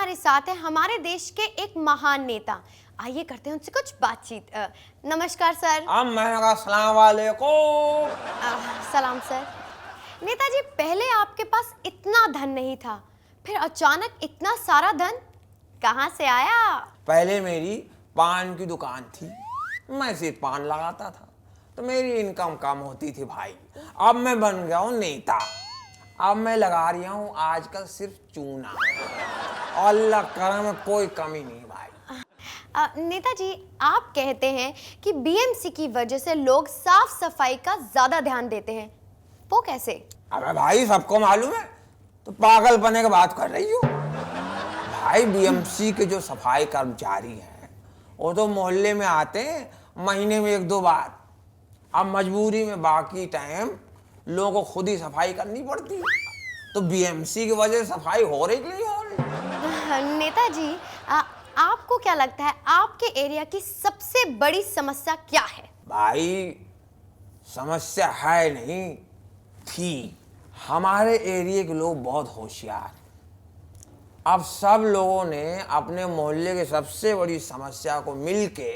हमारे साथ है हमारे देश के एक महान नेता। आइए करते हैं उनसे कुछ बातचीत। नमस्कार सर। अस्सलाम वालेकुम। सलाम सर। नेताजी, पहले आपके पास इतना धन नहीं था, फिर अचानक इतना सारा धन कहाँ से आया? पहले मेरी पान की दुकान थी, मैं सिर्फ पान लगाता था तो मेरी इनकम कम होती थी भाई। अब मैं बन गया हूँ नेता, अब मैं लगा रहा हूँ आजकल सिर्फ चूना। अल्लाह करम में कोई कमी नहीं भाई। नेताजी, आप कहते हैं कि बीएमसी की वजह से लोग साफ सफाई का ज्यादा ध्यान देते हैं, वो कैसे? अबे भाई, सबको मालूम है तो पागल बने की बात कर रही हो। भाई, बीएमसी के जो सफाई कर्मचारी हैं वो तो मोहल्ले में आते हैं महीने में 1-2 बार। अब मजबूरी में बाकी टाइम लोगों को खुद ही सफाई करनी पड़ती है, तो बीएमसी की वजह से सफाई हो रही कि नहीं हो रही? नेताजी, आपको क्या लगता है आपके एरिया की सबसे बड़ी समस्या क्या है? भाई, समस्या है नहीं थी। हमारे एरिया के लोग बहुत होशियार। अब सब लोगों ने अपने मोहल्ले की सबसे बड़ी समस्या को मिलके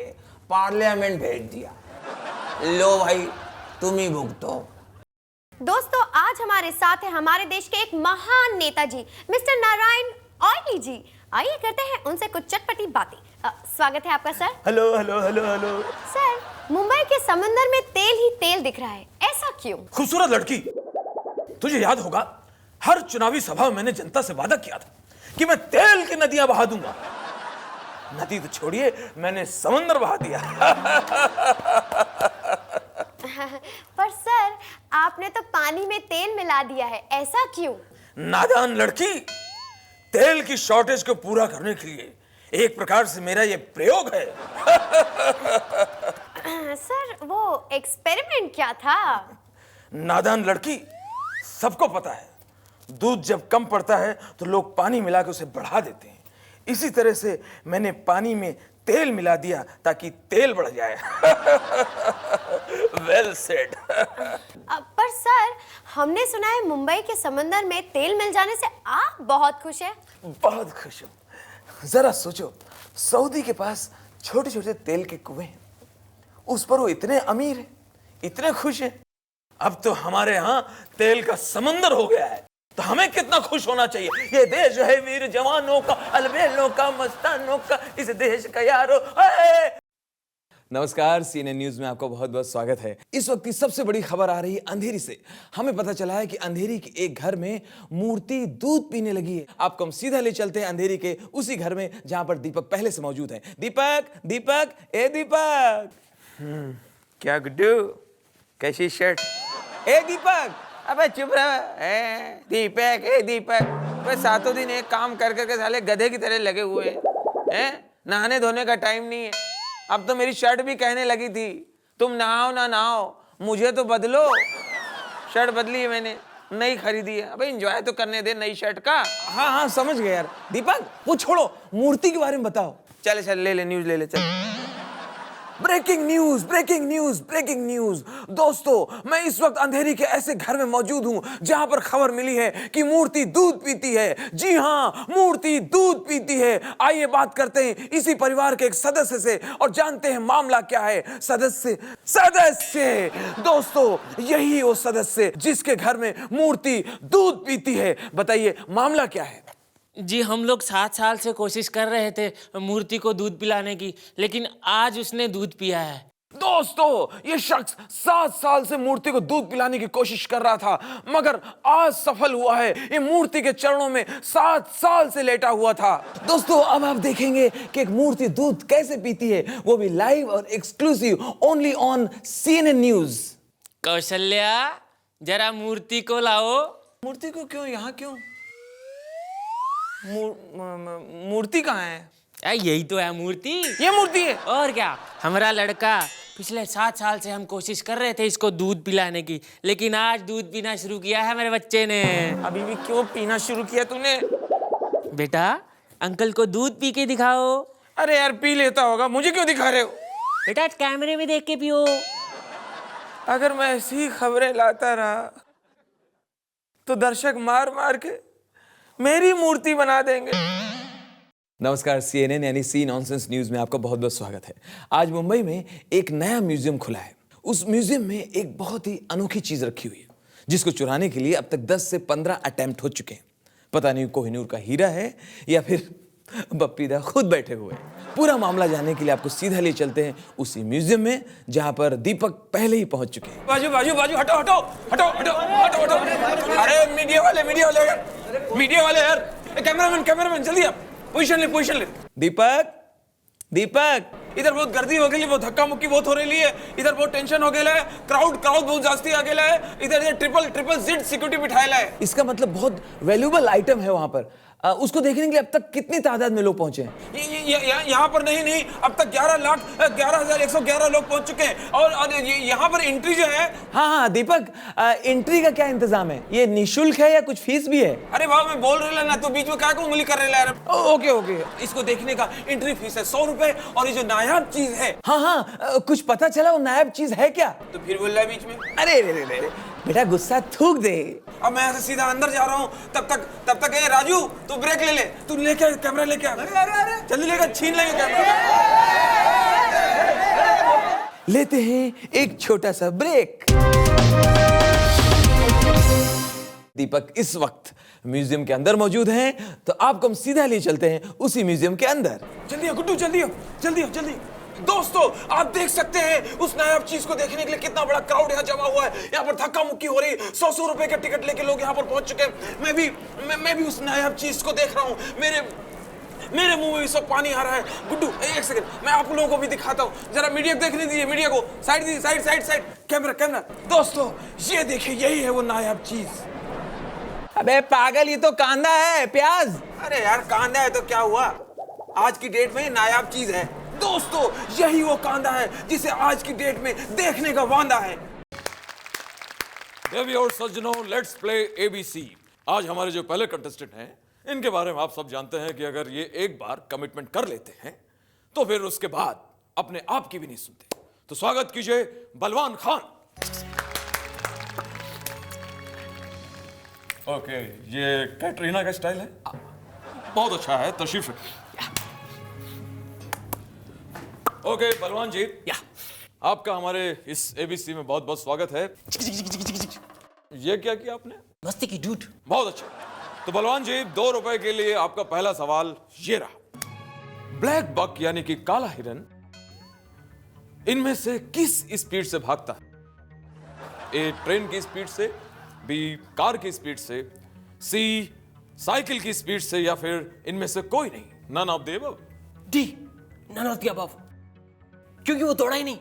पार्लियामेंट भेज दिया। लो भाई, तुम ही भुगतो। दोस्तों, आज हमारे साथ है हमारे देश के एक महान नेताजी मिस्टर नारायण ऑयली जी। आइए करते हैं उनसे कुछ चटपटी बातें। स्वागत है आपका sir. Hello hello hello hello. Sir, Mumbai के समंदर में तेल ही तेल दिख रहा है, ऐसा क्यों? खूबसूरत लड़की, तुझे याद होगा हर चुनावी सभा में मैंने जनता से वादा किया था कि मैं तेल की नदियां बहा दूंगा। नदी तो छोड़िए, मैंने समंदर बहा दिया। पर सर, आपने तो पानी में तेल मिला दिया है, ऐसा क्यों? नादान लड़की, तेल की शॉर्टेज को पूरा करने के लिए एक प्रकार से मेरा ये प्रयोग है। सर, वो एक्सपेरिमेंट क्या था? नादान लड़की, सबको पता है दूध जब कम पड़ता है तो लोग पानी मिला के उसे बढ़ा देते हैं। इसी तरह से मैंने पानी में तेल मिला दिया ताकि तेल बढ़ जाए। Well said. पर सर, हमने सुना है मुंबई के समंदर में तेल मिल जाने से आप बहुत खुश हैं। बहुत खुश हूं। जरा सोचो, सऊदी के पास छोटे छोटे तेल के कुएं हैं, उस पर वो इतने अमीर हैं, इतने खुश हैं। अब तो हमारे यहाँ तेल का समंदर हो गया है, तो हमें कितना खुश होना चाहिए। ये देश है वीर जवानों का, अलबेलों का, मस्तानों का, इस देश का यारो। नमस्कार, सीएनएन न्यूज में आपका बहुत बहुत स्वागत है। इस वक्त की सबसे बड़ी खबर आ रही है अंधेरी से। हमें पता चला है कि अंधेरी के एक घर में मूर्ति दूध पीने लगी है। आपको हम सीधा ले चलते हैं अंधेरी के उसी घर में जहां पर दीपक पहले से मौजूद है। दीपक, दीपक, ए दीपक। क्या गुड्डू, कैसी शर्ट? ए दीपक, अबे चुप रह। दीपक, ए दीपक, बस सातों दिन एक काम कर करके साले गधे की तरह लगे हुए हैं। नहाने धोने का टाइम नहीं है। अब तो मेरी शर्ट भी कहने लगी थी तुम नहाओ ना नहाओ, मुझे तो बदलो। शर्ट बदली है मैंने, नई खरीदी है। अबे एंजॉय तो करने दे नई शर्ट का। हाँ हाँ, समझ गए यार। दीपक, वो छोड़ो, मूर्ति के बारे में बताओ। चल चल, ले ले न्यूज, ले ले चल। Breaking news, breaking news, breaking news. दोस्तों, मैं इस वक्त अंधेरी के ऐसे घर में मौजूद हूं जहां पर खबर मिली है कि मूर्ति दूध पीती है। जी हां, मूर्ति दूध पीती है। आइए बात करते हैं इसी परिवार के एक सदस्य से और जानते हैं मामला क्या है। सदस्य दोस्तों, यही वो सदस्य जिसके घर में मूर्ति दूध पीती है। बताइए मामला क्या है? जी, हम लोग 7 साल से कोशिश कर रहे थे मूर्ति को दूध पिलाने की, लेकिन आज उसने दूध पिया है। दोस्तों, ये शख्स 7 साल से मूर्ति को दूध पिलाने की कोशिश कर रहा था, मगर आज सफल हुआ है। ये मूर्ति के चरणों में 7 साल से लेटा हुआ था। दोस्तों, अब आप देखेंगे कि एक मूर्ति दूध कैसे पीती है, वो भी लाइव और exclusive, only on CNN news. Kaushalya, जरा मूर्ति को लाओ। मूर्ति को क्यों? यहाँ क्यों? मूर्ति कहाँ है? यही तो है मूर्ति। ये मूर्ति है? और क्या, हमारा लड़का पिछले 7 साल से हम कोशिश कर रहे थे इसको दूध पिलाने की, लेकिन आज दूध पीना शुरू किया है मेरे बच्चे ने। अभी भी क्यों पीना शुरू किया तूने? बेटा, अंकल को दूध पी के दिखाओ। अरे यार, पी लेता होगा, मुझे क्यों दिखा रहे हो? बेटा, कैमरे में देख के पियो। अगर मैं ऐसी खबरें लाता रहा तो दर्शक मार मार के मेरी मूर्ति बना देंगे। नमस्कार, CNN यानी सी नॉनसेंस न्यूज में आपका बहुत बहुत स्वागत है। आज मुंबई में एक नया म्यूजियम खुला है। उस म्यूजियम में एक बहुत ही अनोखी चीज रखी हुई है जिसको चुराने के लिए अब तक 10 से 15 अटेम्प्ट हो चुके हैं। पता नहीं कोहिनूर का हीरा है या फिर बप्पीदा खुद बैठे हुए हैं। पूरा मामला जानने के लिए आपको सीधा ले चलते हैं उसी म्यूजियम में जहां पर दीपक पहले ही पहुंच चुके हैं। बाजू बाजू बाजू हटो हटो हटो हटो हटो हटो। अरे मीडिया वाले यार, मीडिया वाले यार, कैमरामैन जल्दी आप पोजीशन ले। दीपक, दीपक, इधर बहुत गर्दी हो गई, बहुत धक्का मुक्की बहुत हो रही है, इधर बहुत टेंशन हो गया है, क्राउड बहुत जास्ती आ गया है, इधर ट्रिपल जेड सिक्योरिटी बिठाया है। इसका मतलब बहुत वैल्यूएबल आइटम है वहां पर। उसको देखने के लिए अब तक कितनी तादाद में लोग पहुंचे हैं? यहाँ पर नहीं, अब तक 11,11,111 लोग पहुंच चुके हैं और यहाँ पर एंट्री जो है। हाँ दीपक, एंट्री का क्या इंतजाम है? ये निशुल्क है या कुछ फीस भी है? अरे बाबा मैं बोल रहा ना, तो बीच में क्या को उंगली कर रहा है। ओके, इसको देखने का एंट्री फीस है 100 रुपए और ये जो नायाब चीज है। हाँ, कुछ पता चला वो नायाब चीज है क्या? तो फिर बोल रहा है बीच में। अरे बेटा गुस्सा थूक दे। अब मैं ऐसे सीधा अंदर जा रहा हूँ, तब तक ए राजू तू ब्रेक ले, तू लेके कैमरा लेके आ। अरे जल्दी लेकर छीन लेंगे कैमरा। लेते हैं एक छोटा सा ब्रेक। दीपक इस वक्त म्यूजियम के अंदर मौजूद हैं, तो आपको हम सीधा ले चलते हैं उसी म्यूजियम के अंदर। जल्दी गुड्डू, जल्दी। दोस्तों आप देख सकते हैं उस नायाब चीज को देखने के लिए कितना बड़ा क्राउड यहाँ जमा हुआ है। यहाँ पर धक्का मुक्की हो रही, 100 रुपए के टिकट लेके लोग यहाँ पर पहुंच चुके हैं। मैं भी उस नायाब चीज को देख रहा हूँ। मेरे मुंह में इस वक्त पानी आ रहा है। गुड्डू एक सेकंड, मैं आप लोगों को भी दिखाता हूँ। जरा मीडिया को देखने दीजिए, मीडिया को साइड दीजिए, साइड कैमरा। दोस्तों ये देखिए, यही है वो नायाब चीज। अबे पागल, ये तो कांदा है, प्याज। अरे यार कांदा है तो क्या हुआ, आज की डेट में ये नायाब चीज है। दोस्तों यही वो कांदा है जिसे आज की डेट में देखने का वांदा है। देवी और सज्जनों, लेट्स प्ले ABC। आज हमारे जो पहले कंटेस्टेंट हैं, इनके बारे में आप सब जानते हैं कि अगर ये एक बार कमिटमेंट कर लेते हैं तो फिर उसके बाद अपने आप की भी नहीं सुनते। तो स्वागत कीजिए बलवान खान। ओके, ये कैटरीना का स्टाइल है, बहुत अच्छा है, तशरीफ रखिए। ओके बलवान जी, आपका हमारे इस ABC में बहुत बहुत स्वागत है। ये क्या किया आपने? मस्ती की डूड। बहुत अच्छा। तो बलवान जी 2 रुपए के लिए आपका पहला सवाल ये रहा। ब्लैक बक यानी कि काला हिरन इनमें से किस स्पीड से भागता है? ए ट्रेन की स्पीड से, बी कार की स्पीड से, सी साइकिल की स्पीड से, या फिर इनमें से कोई नहीं, none of the above. D, none of the above. क्योंकि वो दौड़ा ही नहीं।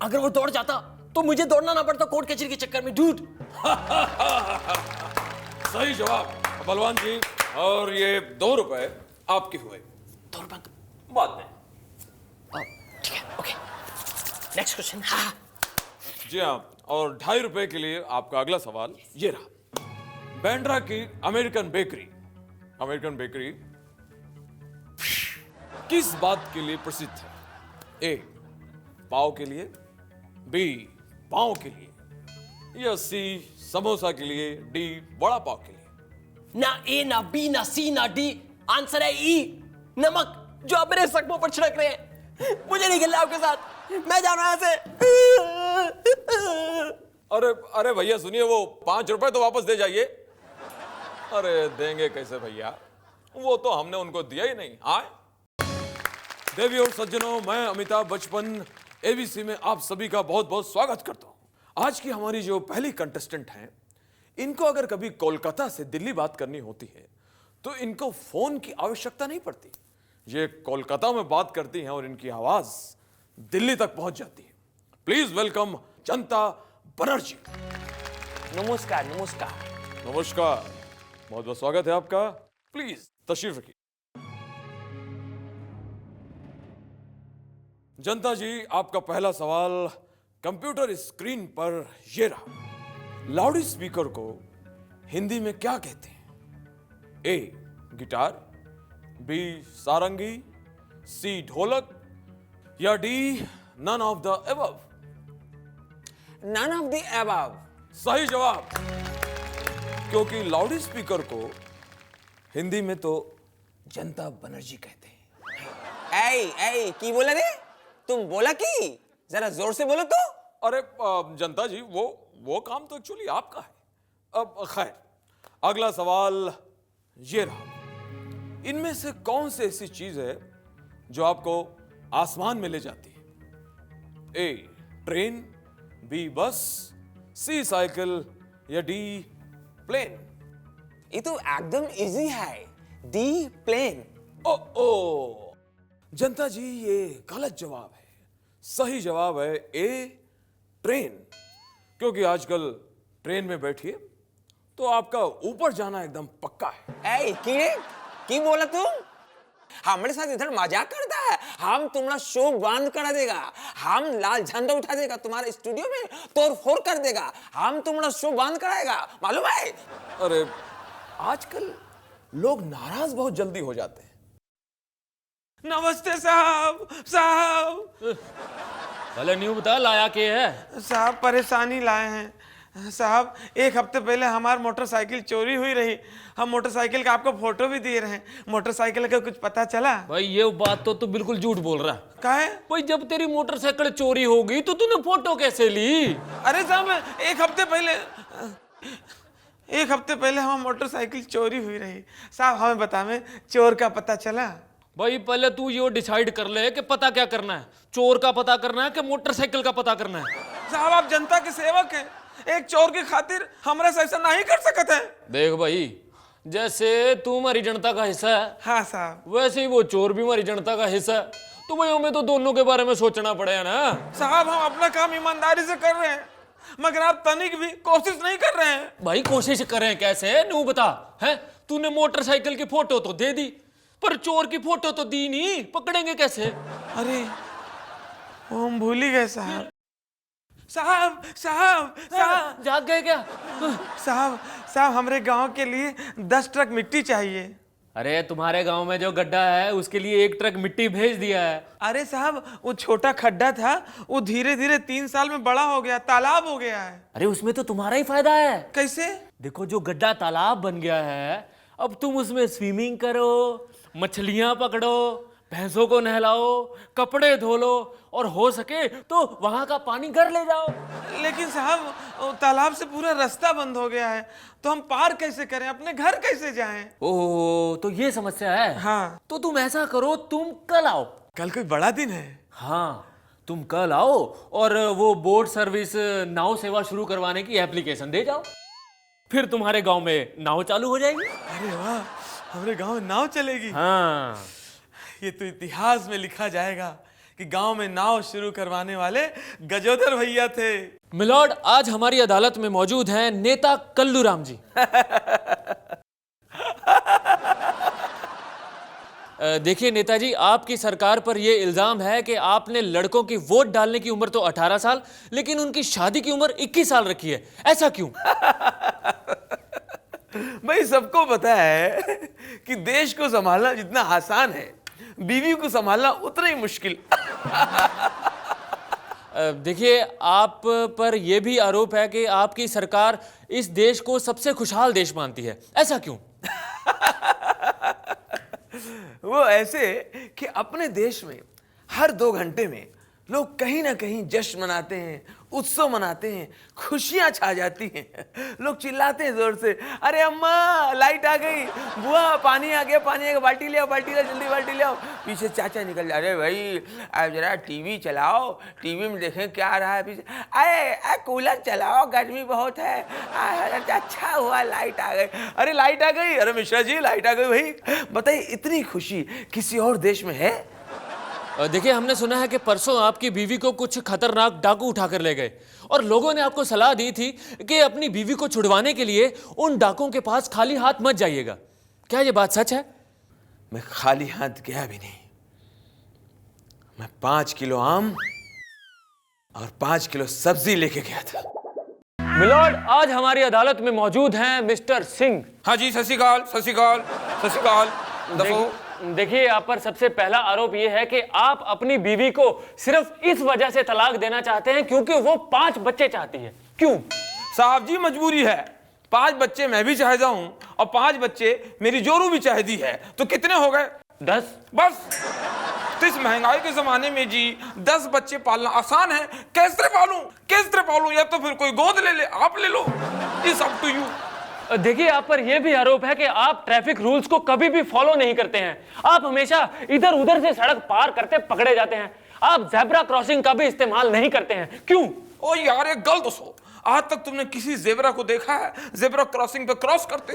अगर वो दौड़ जाता तो मुझे दौड़ना ना पड़ता कोर्ट कचहरी के चक्कर में। डूड। सही जवाब बलवान जी, और ये 2 रुपए आपके हुए। 2 रुपए बाद में। ठीक है, ओके। Next question. हाँ, जी हाँ, और 2.5 रुपए के लिए आपका अगला सवाल ये रहा। बैंड्रा की अमेरिकन बेकरी किस बात के लिए प्रसिद्ध है? ए पाव के लिए, बी पाव के लिए, या सी समोसा के लिए, डी बड़ा पाव के लिए। ना ए ना बी ना सी ना डी, आंसर है ई, नमक, जो आप मेरे सकमों पर छिड़क रहे हैं। मुझे नहीं खेलना आपके साथ, मैं जा रहा हूं यहाँ से। अरे भैया सुनिए, वो 5 रुपए तो वापस दे जाइए। अरे देंगे कैसे भैया, वो तो हमने उनको दिया ही नहीं। आए देवी और सज्जनों, मैं अमिताभ बच्चन ABC में आप सभी का बहुत बहुत स्वागत करता हूं। आज की हमारी जो पहली कंटेस्टेंट हैं, इनको अगर कभी कोलकाता से दिल्ली बात करनी होती है तो इनको फोन की आवश्यकता नहीं पड़ती। ये कोलकाता में बात करती हैं और इनकी आवाज दिल्ली तक पहुंच जाती है। प्लीज वेलकम जनता बनर्जी। नमस्कार। नमस्कार, बहुत बहुत स्वागत है आपका। प्लीज तशरीफ रखिए। जनता जी, आपका पहला सवाल कंप्यूटर स्क्रीन पर ये रहा। लाउड स्पीकर को हिंदी में क्या कहते हैं? ए गिटार, बी सारंगी, सी ढोलक, या D none of the above. None of the above. सही जवाब। क्योंकि लाउड स्पीकर को हिंदी में तो जनता बनर्जी कहते हैं। ऐ की बोला रे? तुम बोला की? जरा जोर से बोलो तो। अरे जनता जी, वो काम तो एक्चुअली आपका है। अब खैर, अगला सवाल ये रहा, इनमें से कौन सी ऐसी चीज है जो आपको आसमान में ले जाती है? ए ट्रेन, बी बस, सी साइकिल या डी प्लेन? ये तो एकदम इजी है, डी प्लेन। ओ जनता जी, ये गलत जवाब है। सही जवाब है ए ट्रेन, क्योंकि आजकल ट्रेन में बैठिए तो आपका ऊपर जाना एकदम पक्का है। ऐ की बोला तुम? हमारे साथ इधर मजाक करता है? हम तुम्हारा शो बंद करा देगा, हम लाल झंडा उठा देगा, तुम्हारे स्टूडियो में तोड़ फोड़ कर देगा, हम तुम्हारा शो बंद कराएगा, मालूम है? अरे आजकल लोग नाराज बहुत जल्दी हो जाते हैं। नमस्ते साहब। साहब पहले न्यू बता, लाया के है? साहब परेशानी लाए हैं साहब। एक हफ्ते पहले हमारी मोटरसाइकिल चोरी हुई रही। हम मोटरसाइकिल का आपको फोटो भी दिए रहे। मोटरसाइकिल का कुछ पता चला? भाई ये बात तो तू बिल्कुल झूठ बोल रहा है। काहे? भाई जब तेरी मोटरसाइकिल चोरी हो गई तो तूने फोटो कैसे ली? अरे साहब एक हफ्ते पहले हम मोटरसाइकिल चोरी हुई रही। साहब हमें बतावे चोर का पता चला? भाई पहले तू ये डिसाइड कर ले कि पता क्या करना है, चोर का पता करना है कि मोटरसाइकिल का पता करना है। साहब आप जनता के सेवक हैं, एक चोर की खातिर हमरा से ऐसा नहीं कर सकते हैं। देख भाई, जैसे तू हमारी जनता का हिस्सा है, हाँ साहब, वैसे ही वो चोर भी हमारी जनता का हिस्सा है। तो भाई हमें तो दोनों के बारे में सोचना पड़ेगा ना। साहब हम अपना काम ईमानदारी से कर रहे हैं, मगर आप तनिक भी कोशिश नहीं कर रहे हैं। भाई कोशिश करें कैसे, नू बता है? तूने मोटरसाइकिल की फोटो तो दे दी, पर चोर की फोटो तो दी नहीं, पकड़ेंगे कैसे? अरे वो हम भूल ही गए साहब। साहब साहब साहब जाग गए क्या? साहब हमारे गांव के लिए 10 ट्रक मिट्टी चाहिए। अरे तुम्हारे गांव में जो गड्ढा है उसके लिए 1 ट्रक मिट्टी भेज दिया है। अरे साहब वो छोटा खड्डा था, वो धीरे धीरे 3 साल में बड़ा हो गया, तालाब हो गया है। अरे उसमें तो तुम्हारा ही फायदा है। कैसे? देखो जो गड्ढा तालाब बन गया है, अब तुम उसमें स्विमिंग करो, मछलियां पकड़ो, भैंसों को नहलाओ, कपड़े धो लो, और हो सके तो वहां का पानी घर ले जाओ। लेकिन साहब वो तालाब से पूरा रास्ता बंद हो गया है, तो हम पार कैसे करें, अपने घर कैसे जाएं? ओह तो ये समस्या है। हाँ। तो तुम ऐसा करो, तुम कल आओ। कल कोई बड़ा दिन है? हाँ तुम कल आओ और वो बोट सर्विस नाव सेवा शुरू करवाने की एप्लीकेशन दे जाओ, फिर तुम्हारे गांव में नाव चालू हो जाएगी। अरे वाह, हमारे गांव में नाव चलेगी। हाँ ये तो इतिहास में लिखा जाएगा कि गांव में नाव शुरू करवाने वाले गजोदर भैया थे। मिलॉर्ड, आज हमारी अदालत में मौजूद हैं नेता कल्लूराम जी। देखिए नेताजी, आपकी सरकार पर यह इल्जाम है कि आपने लड़कों की वोट डालने की उम्र तो 18 साल, लेकिन उनकी शादी की उम्र 21 साल रखी है। ऐसा क्यों? भाई सबको पता है कि देश को संभालना जितना आसान है, बीवी को संभालना उतना ही मुश्किल। देखिए, आप पर यह भी आरोप है कि आपकी सरकार इस देश को सबसे खुशहाल देश मानती है। ऐसा क्यों? वो ऐसे कि अपने देश में हर 2 घंटे में लोग कहीं ना कहीं जश्न मनाते हैं, उत्सव मनाते हैं, खुशियां छा जाती हैं। लोग चिल्लाते हैं जोर से, अरे अम्मा लाइट आ गई, बुआ पानी आ गया, बाल्टी ले आओ, जल्दी बाल्टी ले आओ। पीछे चाचा निकल जा, अरे भाई अब जरा टीवी चलाओ, टीवी में देखें क्या आ रहा है। पीछे अरे कूलर चलाओ, गर्मी बहुत है। अच्छा हुआ लाइट आ गई। अरे लाइट आ गई, अरे मिश्रा जी लाइट आ गई। भाई बताइए, इतनी खुशी किसी और देश में है? देखिए, हमने सुना है कि परसों आपकी बीवी को कुछ खतरनाक डाकू उठाकर ले गए, और लोगों ने आपको सलाह दी थी कि अपनी बीवी को छुड़वाने के लिए उन डाकुओं के पास खाली हाथ मत जाइएगा। क्या ये बात सच है? मैं खाली हाथ गया भी नहीं, मैं 5 किलो आम और 5 किलो सब्जी लेके गया था। मिलॉर्ड, आज हमारी अदालत में मौजूद हैं मिस्टर सिंह। हाँ जी, सत श्री अकाल, सत श्री अकाल, सत श्री अकाल। दफो। देखिए, आप पर सबसे पहला आरोप यह है कि आप अपनी बीवी को सिर्फ इस वजह से तलाक देना चाहते हैं क्योंकि वो 5 बच्चे चाहती है। क्यों? साहब जी मजबूरी है, 5 बच्चे मैं भी चाहता हूँ और 5 बच्चे मेरी जोरू भी चाहती है, तो कितने हो गए? 10। बस। तो इस महंगाई के जमाने में जी 10 बच्चे पालना आसान है? कैसे पालूं? या तो फिर कोई गोद ले ले, आप ले लो, इट्स अप टू यू। देखिए, आप पर यह भी आरोप है कि आप ट्रैफिक रूल्स को कभी भी फॉलो नहीं करते हैं। आप हमेशा इधर उधर से सड़क पार करते पकड़े जाते हैं। आप ज़ेब्रा क्रॉसिंग का भी इस्तेमाल नहीं करते हैं, क्यों? ओ यार, एक गल तो सो, आज तक तुमने किसी जेबरा को देखा है जेबरा क्रॉसिंग पे क्रॉस करते?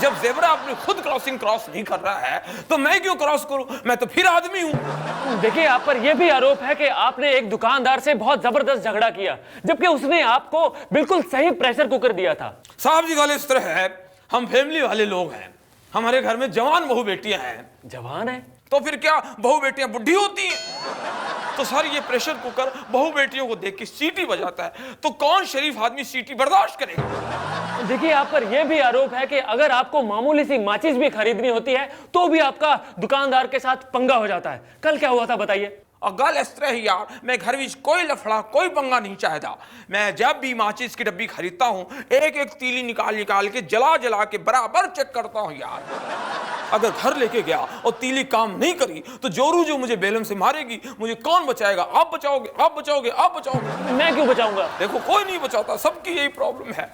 जब जेबरा अपनी खुद क्रॉसिंग क्रॉस नहीं कर रहा है तो मैं क्यों क्रॉस करूं? मैं तो फिर आदमी हूं। देखिए, आप पर यह भी आरोप है कि आपने एक दुकानदार से बहुत जबरदस्त झगड़ा किया, जबकि उसने आपको बिल्कुल सही प्रेशर कुकर दिया था। साहब जी, गल इस तरह है, हम फैमिली वाले लोग हैं, हमारे घर में जवान बहू बेटियां हैं। जवान है तो फिर क्या बहू बेटियां बुढ़ी होती हैं? तो सर, ये प्रेशर कुकर बहू बेटियों को देख के सीटी बजाता है, तो कौन शरीफ आदमी सीटी बर्दाश्त करेगा? देखिए, आप पर यह भी आरोप है कि अगर आपको मामूली सी माचिस भी खरीदनी होती है तो भी आपका दुकानदार के साथ पंगा हो जाता है। कल क्या हुआ था बताइए? और गल इस तरह ही यार, मैं घर में कोई लफड़ा कोई पंगा नहीं चाहता। मैं जब भी माचिस की डब्बी खरीदता हूं, एक एक तीली निकाल के जला के बराबर चेक करता हूं यार। अगर घर लेके गया और तीली काम नहीं करी तो जोरू जो मुझे बेलम से मारेगी, मुझे कौन बचाएगा? आप बचाओगे, आप बचाओगे, आप बचाओगे। मैं क्यों बचाऊंगा? देखो, कोई नहीं बचाता, सबकी यही प्रॉब्लम है।